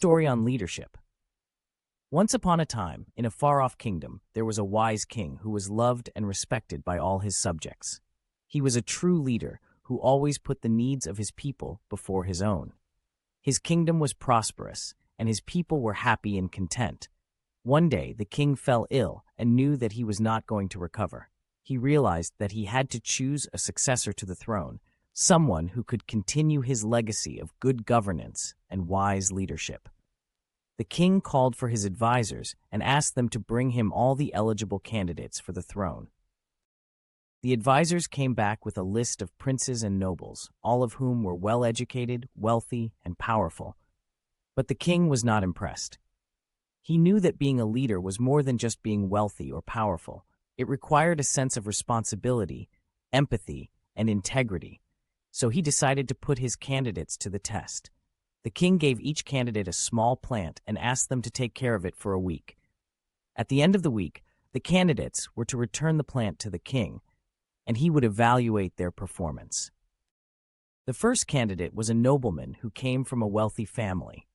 story on leadership. Once upon a time, in a far-off kingdom, there was a wise king who was loved and respected by all his subjects. He was a true leader who always put the needs of his people before his own. His kingdom was prosperous, and his people were happy and content. One day, the king fell ill and knew that he was not going to recover. He realized that he had to choose a successor to the throne, someone who could continue his legacy of good governance and wise leadership. The king called for his advisors and asked them to bring him all the eligible candidates for the throne. The advisors came back with a list of princes and nobles, all of whom were well-educated, wealthy, and powerful. But the king was not impressed. He knew that being a leader was more than just being wealthy or powerful. It required a sense of responsibility, empathy, and integrity. So he decided to put his candidates to the test. The king gave each candidate a small plant and asked them to take care of it for a week. At the end of the week, the candidates were to return the plant to the king, and he would evaluate their performance. The first candidate was a nobleman who came from a wealthy family.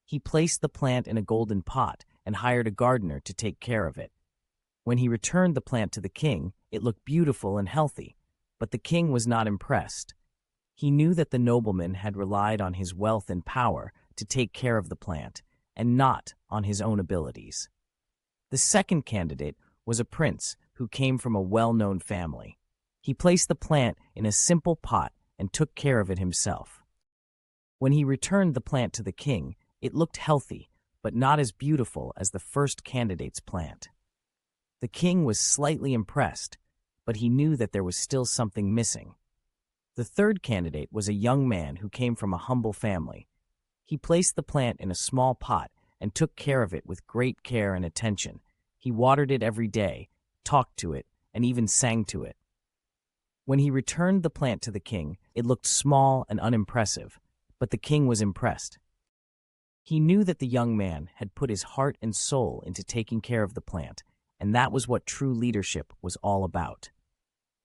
He placed the plant in a golden pot and hired a gardener to take care of it. When he returned the plant to the king, it looked beautiful and healthy, but the king was not impressed. He knew that the nobleman had relied on his wealth and power to take care of the plant, and not on his own abilities. The second candidate was a prince who came from a well-known family. He placed the plant in a simple pot and took care of it himself. When he returned the plant to the king, it looked healthy, but not as beautiful as the first candidate's plant. The king was slightly impressed, but he knew that there was still something missing. The third candidate was a young man who came from a humble family. He placed the plant in a small pot and took care of it with great care and attention. He watered it every day, talked to it, and even sang to it. When he returned the plant to the king, it looked small and unimpressive, but the king was impressed. He knew that the young man had put his heart and soul into taking care of the plant, and that was what true leadership was all about.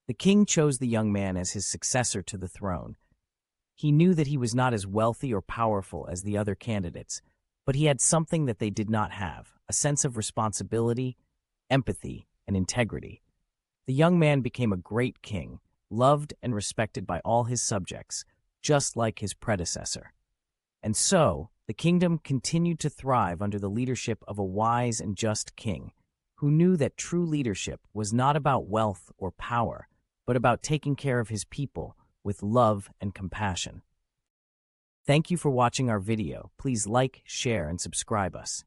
The king chose the young man as his successor to the throne. He knew that he was not as wealthy or powerful as the other candidates, but he had something that they did not have, a sense of responsibility, empathy, and integrity. The young man became a great king, loved and respected by all his subjects, just like his predecessor. And so, the kingdom continued to thrive under the leadership of a wise and just king, who knew that true leadership was not about wealth or power, but about taking care of his people with love and compassion. Thank you for watching our video. Please like, share, and subscribe us.